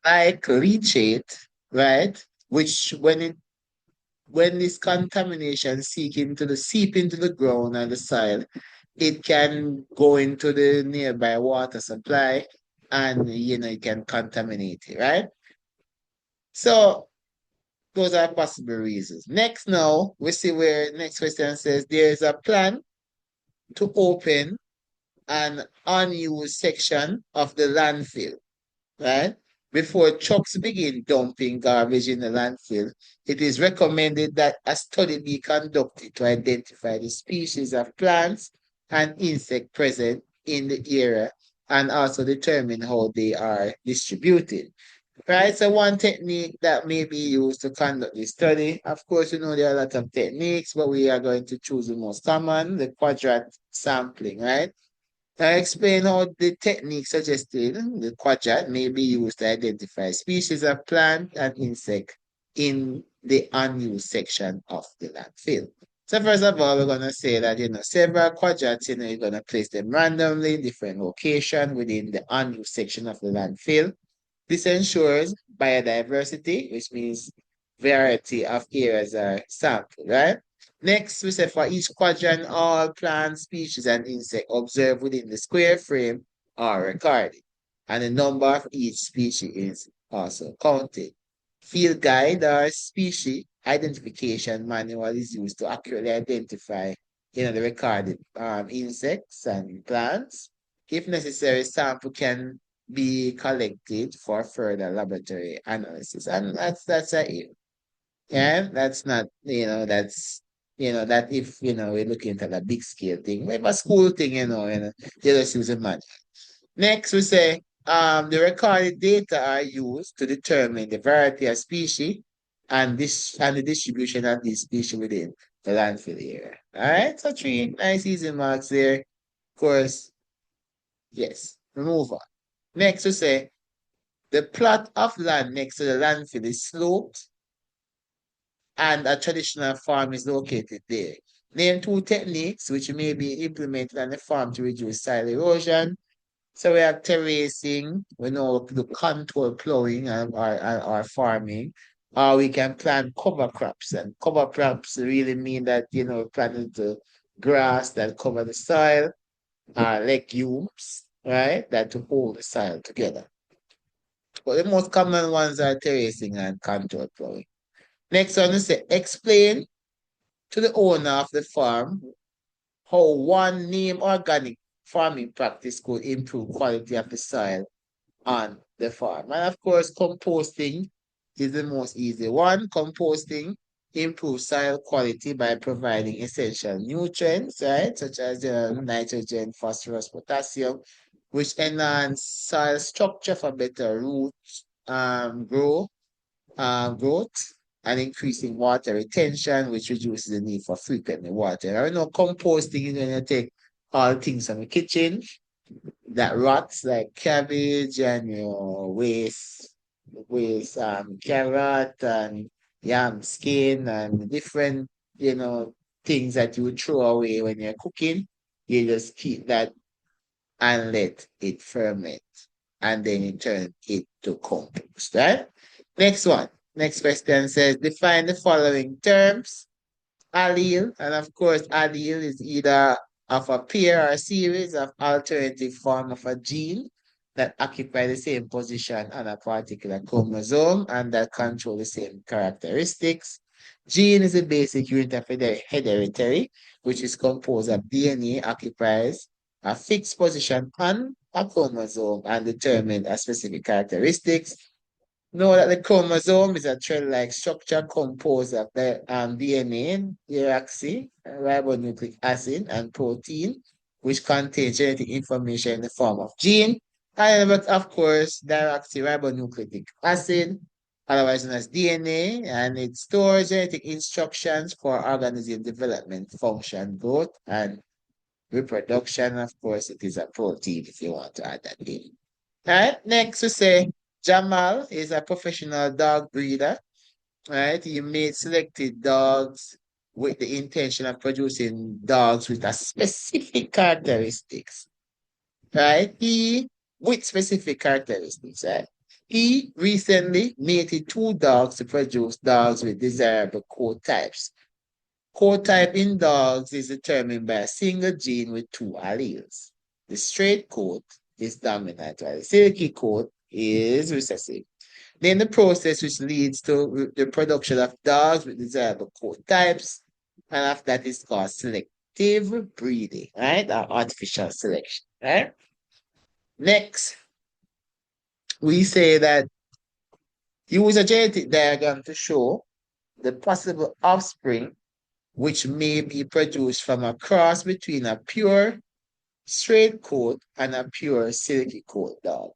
like leachate, right? Which when this contamination seep into the ground and the soil, it can go into the nearby water supply and it can contaminate it, right? So those are possible reasons. Next now, we see where next question says there is a plan to open an unused section of the landfill, right? Before trucks begin dumping garbage in the landfill, it is recommended that a study be conducted to identify the species of plants and insects present in the area and also determine how they are distributed. Right, so one technique that may be used to conduct this study, of course, there are a lot of techniques, but we are going to choose the most common, the quadrat sampling, right? I explain how the technique suggested, the quadrat, may be used to identify species of plant and insect in the unused section of the landfill. So first of all, we're going to say that, several quadrats, you're going to place them randomly in different locations within the unused section of the landfill. This ensures biodiversity, which means variety of areas are sampled, right? Next, we say for each quadrant, all plant species and insect observed within the square frame are recorded, and the number of each species is also counted. Field guide or species identification manual is used to accurately identify, the recorded insects and plants. If necessary, sample can be collected for further laboratory analysis, and that's a yeah, that's not, that if, we're looking at a big scale thing, maybe a school thing, you just use a manual. Next, we say, the recorded data are used to determine the variety of species and the distribution of these species within the landfill area. All right, so three nice easy marks there. Of course, yes, we move on. Next, we say, the plot of land next to the landfill is sloped and a traditional farm is located there. Name two techniques which may be implemented on the farm to reduce soil erosion. So we have terracing, we know the contour plowing or farming. Or we can plant cover crops, and cover crops really mean that planting the grass that cover the soil, legumes, right? That to hold the soil together. But the most common ones are terracing and contour plowing. Next one is say explain to the owner of the farm how one name organic farming practice could improve quality of the soil on the farm. And of course, composting is the most easy one. Composting improves soil quality by providing essential nutrients, right, such as nitrogen, phosphorus, potassium, which enhance soil structure for better roots growth and increasing water retention, which reduces the need for frequent water. I know composting is when you take all things from the kitchen that rots like cabbage and waste carrot and yam skin and different things that you would throw away when you're cooking. You just keep that and let it ferment and then you turn it to compost, right? Next one. Next question says define the following terms. Allele, and of course, allele is either of a pair or a series of alternative form of a gene that occupy the same position on a particular chromosome and that control the same characteristics. Gene is a basic unit of hereditary, which is composed of DNA, occupies a fixed position on a chromosome and determine a specific characteristics. Know that the chromosome is a thread-like structure composed of the DNA, ribonucleic acid, and protein, which contains genetic information in the form of gene. And of course, deoxyribonucleic acid, otherwise known as DNA, and it stores genetic instructions for organism development, function, growth, and reproduction. Of course, it is a protein if you want to add that in. All right, next we say Jamal is a professional dog breeder. Right, he made selected dogs with the intention of producing dogs with a specific characteristics. Right, he with specific characteristics. Right, He recently mated two dogs to produce dogs with desirable coat types. Coat type in dogs is determined by a single gene with two alleles. The straight coat is dominant, while the silky coat is recessive. Then the process which leads to the production of dogs with desirable coat types, and after that is called selective breeding, right? Or artificial selection, right? Next, we say that use a genetic diagram to show the possible offspring which may be produced from a cross between a pure straight coat and a pure silky coat dog.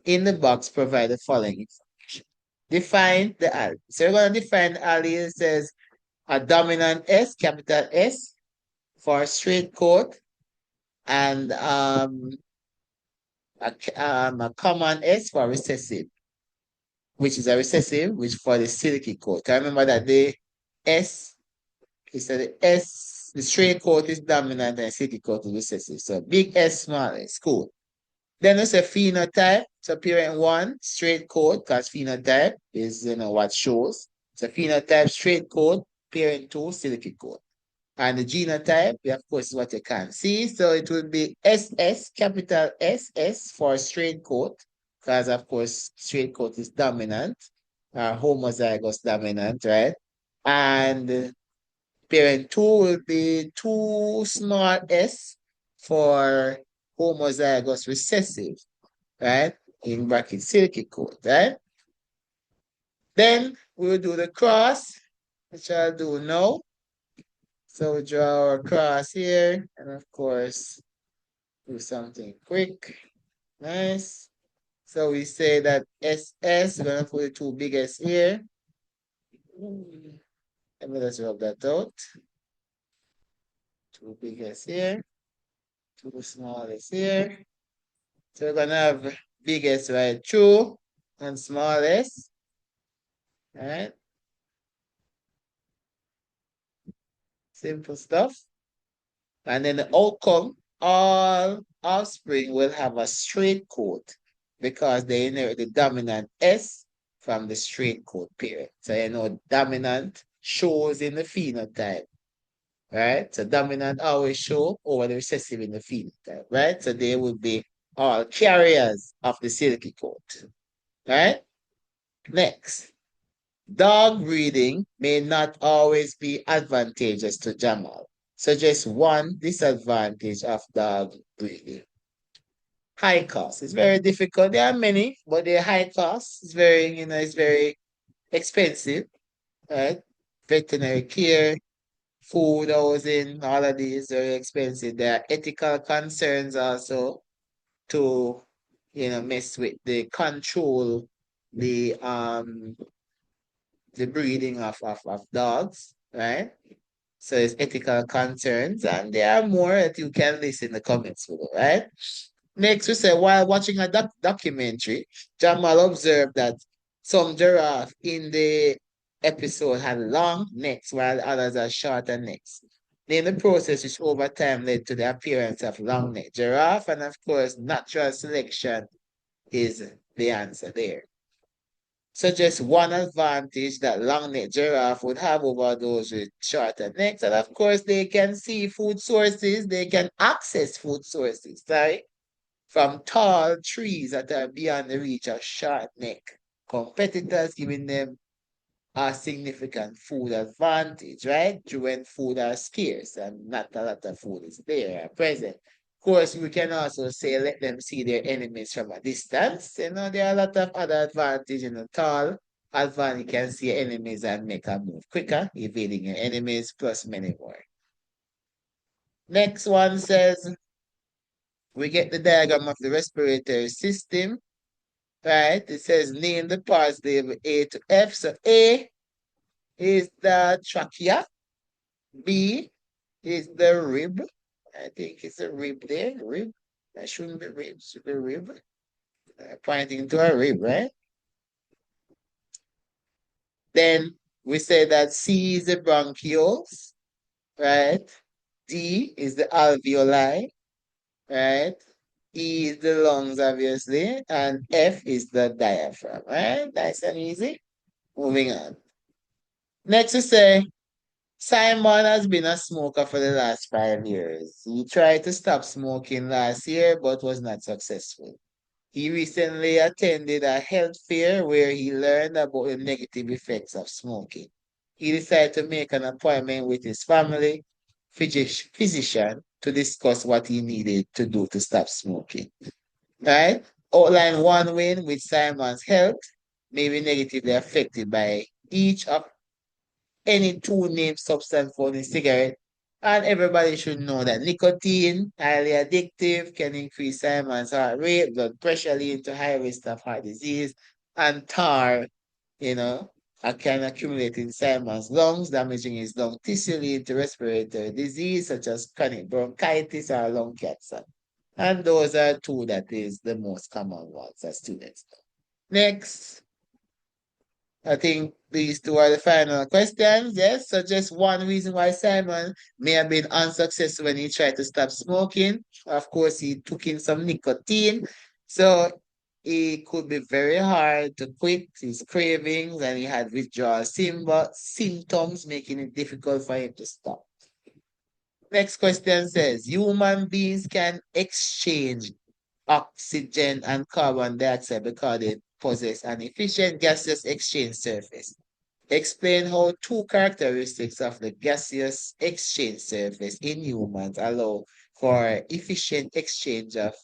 In the box, provide the following information. Define the allele. So we're going to define the allele. It says a dominant S, capital S, for straight coat, and a common S for recessive, which is a recessive, which for the silky coat. I remember that the S is the S, the straight coat is dominant and silky coat is recessive. So big S, small S, cool. Then there's a phenotype. So parent one, straight coat, because phenotype is what shows. So phenotype, straight coat, parent two, silky coat. And the genotype, of course, is what you can see. So it would be SS, capital SS for straight coat, because of course, straight coat is dominant, homozygous dominant, right? And parent two will be two small s for homozygous recessive, right? In bracket silky coat, right? Then we will do the cross, which I'll do now. So we draw our cross here, and of course, do something quick. Nice. So we say that SS, we're gonna put the two biggest here. Let me just rub that out. Two biggest here, two smallest here. So we're gonna have biggest right through and smallest. All right. Simple stuff. And then the outcome, all offspring will have a straight coat because they inherit the dominant S from the straight coat parent. So dominant shows in the phenotype, right? So dominant always show over the recessive in the phenotype, right? So they will be all carriers of the silky coat, right? Next, dog breeding may not always be advantageous to Jamal. Suggest one disadvantage of dog breeding. High cost. It's very difficult. There are many, but they're high cost. It's very expensive, right? Veterinary care, food housing, all of these very expensive. There are ethical concerns also to, mess with the control, the breeding of dogs, right? So it's ethical concerns, and there are more that you can list in the comments below, right? Next, we say while watching a documentary, Jamal observed that some giraffe in the episode had long necks while others are shorter necks. In the process, which over time led to the appearance of long neck giraffe, and of course, natural selection is the answer there. Suggest one advantage that long-necked giraffe would have over those with shorter necks. And of course, they can see food sources, they can access food sources, right? From tall trees that are beyond the reach of short neck competitors, giving them a significant food advantage, right? When food are scarce and not a lot of food is there at present. Of course, we can also say let them see their enemies from a distance. There are a lot of other advantages in the tall. Advantage you can see enemies and make a move quicker, evading your enemies, plus many more. Next one says we get the diagram of the respiratory system, right? It says name the parts labeled A to F. So A is the trachea. B is the rib. I think it's a rib there. Rib. That shouldn't be rib. It should be rib. Pointing to a rib, right? Then we say that C is the bronchioles, right? D is the alveoli, right? E is the lungs, obviously, and F is the diaphragm. Right? Nice and easy. Moving on. Next, we say Simon has been a smoker for the last 5 years. He tried to stop smoking last year, but was not successful. He recently attended a health fair where he learned about the negative effects of smoking. He decided to make an appointment with his family physician to discuss what he needed to do to stop smoking. Right? Outline one way in which Simon's health may be negatively affected by each of any two named substance found in cigarette. And everybody should know that nicotine, highly addictive, can increase Simon's heart rate, blood pressure, leading to high risk of heart disease, and tar, you know, can accumulate in Simon's lungs, damaging his lung tissue, leading to respiratory disease such as chronic bronchitis or lung cancer. And those are two that is the most common ones that students know. Next. I think these two are the final questions. Yes. So just one reason why Simon may have been unsuccessful when he tried to stop smoking. Of course, he took in some nicotine. So it could be very hard to quit his cravings and he had withdrawal symptoms, making it difficult for him to stop. Next question says human beings can exchange oxygen and carbon dioxide because they possess an efficient gaseous exchange surface. Explain how two characteristics of the gaseous exchange surface in humans allow for efficient exchange of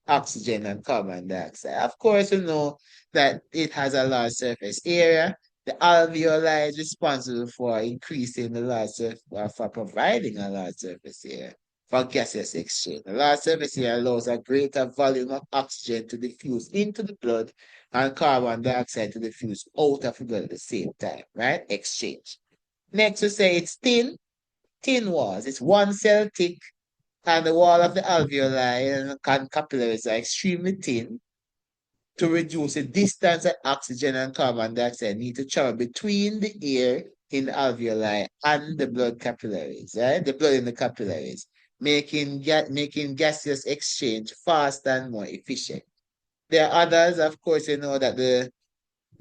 oxygen and carbon dioxide. Of course, we know that it has a large surface area. The alveoli is responsible for increasing the large surface, for providing a large surface area for gaseous exchange. The large surface area allows a greater volume of oxygen to diffuse into the blood and carbon dioxide to diffuse out of the blood at the same time, right? Exchange. Next, we say it's thin, thin walls. It's one cell thick, and the wall of the alveoli and capillaries are extremely thin. To reduce the distance that oxygen and carbon dioxide need to travel between the air in the alveoli and the blood capillaries, right? The blood in the capillaries, making gaseous exchange faster and more efficient. There are others, of course, you know that the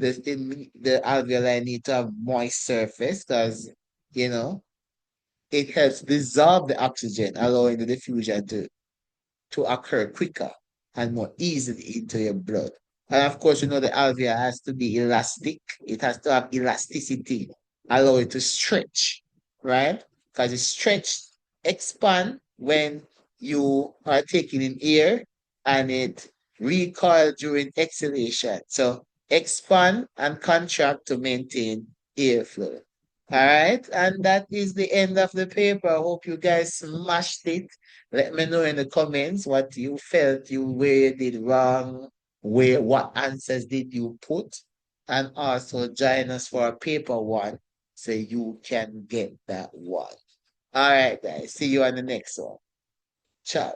alveoli need to have moist surface because you know it helps dissolve the oxygen, allowing the diffusion to occur quicker and more easily into your blood. And of course, you know, the alveoli has to be elastic. It has to have elasticity, allow it to stretch, right? Because it stretch, expand when you are taking in air and it recoil during exhalation. So expand and contract to maintain airflow. All right, and that is the end of the paper. I hope you guys smashed it. Let me know in the comments what you felt where you did wrong, what answers did you put, and also join us for a paper one so you can get that one. All right, guys. See you on the next one. Ciao.